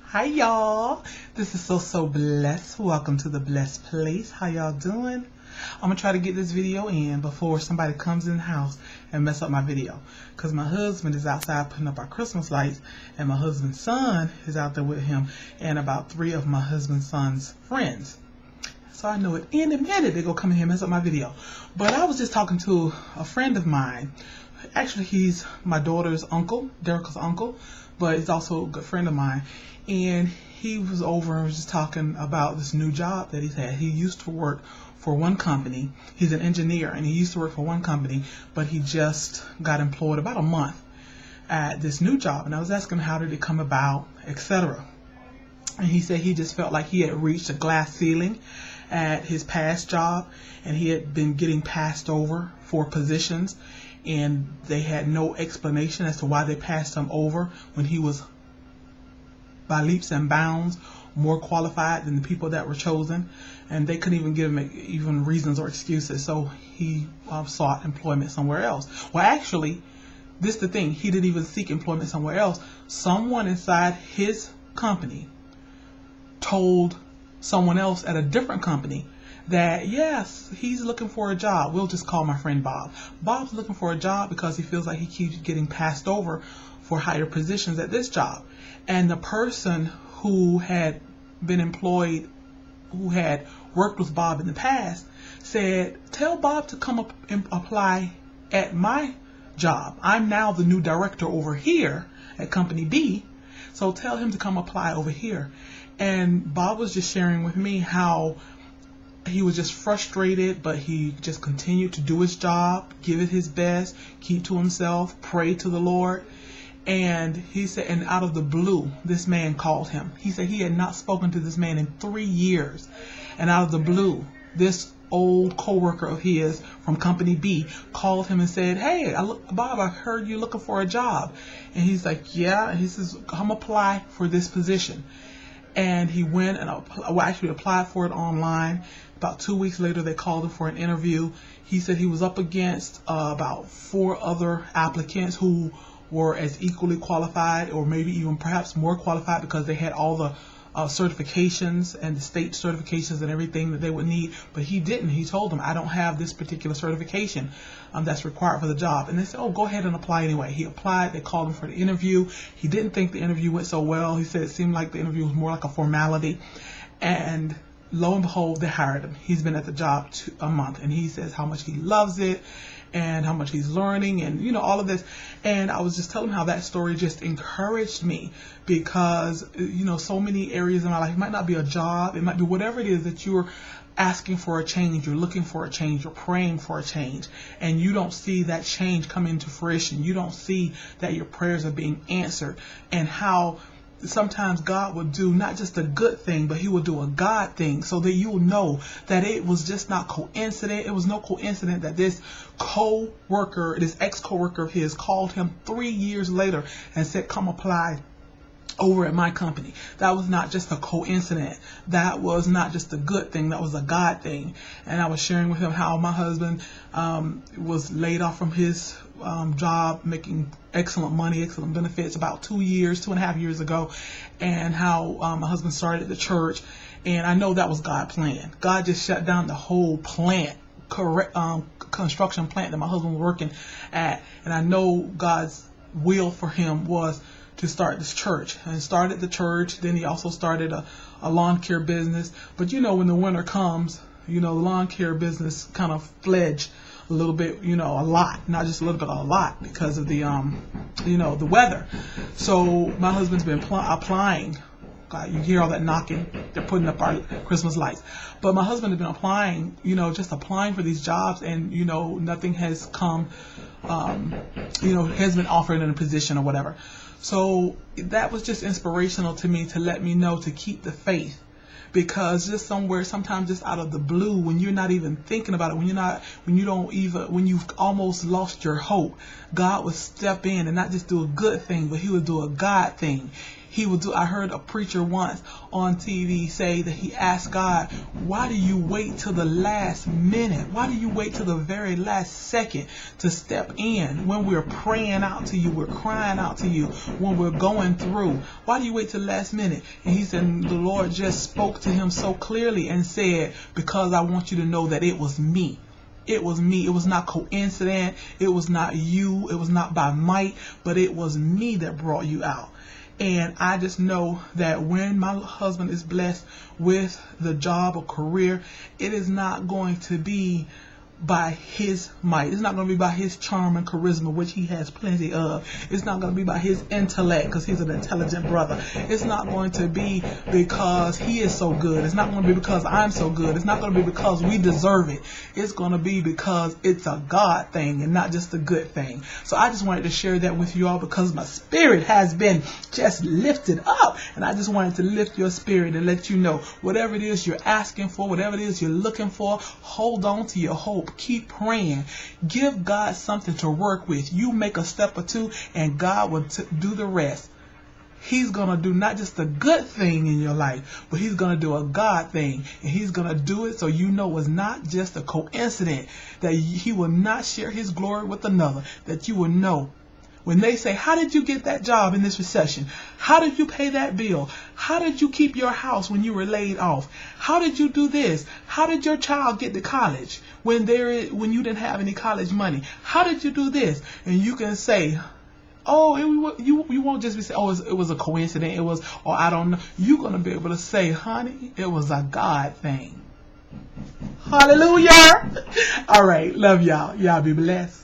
Hi y'all, this is so blessed. Welcome to the blessed place. How y'all doing? I'm gonna try to get this video in before somebody comes in the house and mess up my video, because my husband is outside putting up our Christmas lights, and my husband's son is out there with him and about 3 of my husband's son's friends. So I know at any minute they're gonna come in here and mess up my video. But I was just talking to a friend of mine. Actually, he's my daughter's uncle, Derek's uncle, but he's also a good friend of mine. And he was over and was just talking about this new job that he's had. He used to work for one company. He's an engineer, and he used to work for one company, but he just got employed about a month at this new job. And I was asking him how did it come about, etc. And he said he just felt like he had reached a glass ceiling at his past job, and he had been getting passed over for positions, and they had no explanation as to why they passed him over when he was by leaps and bounds more qualified than the people that were chosen, and they couldn't even give him even reasons or excuses. So he sought employment somewhere else. Well, actually, this is the thing, he didn't even seek employment somewhere else. Someone inside his company told someone else at a different company that yes, he's looking for a job. We'll just call my friend Bob. Bob's looking for a job because he feels like he keeps getting passed over for higher positions at this job. And the person who had been employed, who had worked with Bob in the past, said, tell Bob to come up and apply at my job. I'm now the new director over here at company B, so tell him to come apply over here. And Bob was just sharing with me how he was just frustrated, but he just continued to do his job, give it his best, keep to himself, pray to the Lord. And he said, and out of the blue, this man called him. He said he had not spoken to this man in 3 years. And out of the blue, this old coworker of his from company B called him and said, hey, Bob, I heard you looking for a job. And he's like, yeah. And he says, come apply for this position. And he went and actually applied for it online. About 2 weeks later, they called him for an interview. He said he was up against about 4 other applicants who were as equally qualified, or maybe even perhaps more qualified, because they had all the certifications and the state certifications and everything that they would need. But he didn't. He told them, I don't have this particular certification that's required for the job. And they said, oh, go ahead and apply anyway. He applied. They called him for the interview. He didn't think the interview went so well. He said it seemed like the interview was more like a formality. And lo and behold, they hired him. He's been at the job a month, and he says how much he loves it and how much he's learning, and you know, all of this. And I was just telling him how that story just encouraged me, because you know, so many areas in my life, it might not be a job, it might be whatever it is that you're asking for a change, you're looking for a change, you're praying for a change, and you don't see that change come into fruition. You don't see that your prayers are being answered, and how sometimes God will do not just a good thing, but he will do a God thing, so that you will know that it was just not coincident. It was no coincidence that this co-worker, this ex-co-worker of his, called him 3 years later and said, come apply over at my company. That was not just a coincidence. That was not just a good thing. That was a God thing. And I was sharing with him how my husband was laid off from his job, making excellent money, excellent benefits, about 2.5 years ago, and how my husband started the church. And I know that was God's plan. God just shut down the whole plant, construction plant that my husband was working at. And I know God's will for him was to start this church, and started the church. Then he also started a lawn care business. But you know, when the winter comes, you know, the lawn care business kind of fledged a little bit, you know, a lot, not just a little bit, a lot, because of the, you know, the weather. So my husband's been applying. God, you hear all that knocking. They're putting up our Christmas lights. But my husband has been applying, you know, just applying for these jobs, and, you know, nothing has come, you know, has been offered in a position or whatever. So that was just inspirational to me, to let me know to keep the faith. Because just sometimes just out of the blue, when you're not even thinking about it, when you've almost lost your hope, God would step in and not just do a good thing, but he would do a God thing. He will do. I heard a preacher once on TV say that he asked God, why do you wait till the last minute? Why do you wait till the very last second to step in when we're praying out to you, we're crying out to you, when we're going through? Why do you wait till the last minute? And he said the Lord just spoke to him so clearly and said, because I want you to know that it was me. It was me. It was not coincident. It was not you. It was not by might, but it was me that brought you out. And I just know that when my husband is blessed with the job or career, it is not going to be by his might. It's not going to be by his charm and charisma, which he has plenty of. It's not going to be by his intellect, because he's an intelligent brother. It's not going to be because he is so good. It's not going to be because I'm so good. It's not going to be because we deserve it. It's going to be because it's a God thing and not just a good thing. So I just wanted to share that with you all, because my spirit has been just lifted up, and I just wanted to lift your spirit and let you know, whatever it is you're asking for, whatever it is you're looking for, hold on to your hope. Keep praying. Give God something to work with. You make a step or two and God will do the rest. He's going to do not just a good thing in your life, but he's going to do a God thing. And he's going to do it so you know it's not just a coincidence, that he will not share his glory with another, that you will know. When they say, how did you get that job in this recession? How did you pay that bill? How did you keep your house when you were laid off? How did you do this? How did your child get to college when you didn't have any college money? How did you do this? And you can say, oh, you won't just be saying, oh, it was a coincidence. It was, or I don't know. You're going to be able to say, honey, it was a God thing. Hallelujah. All right. Love y'all. Y'all be blessed.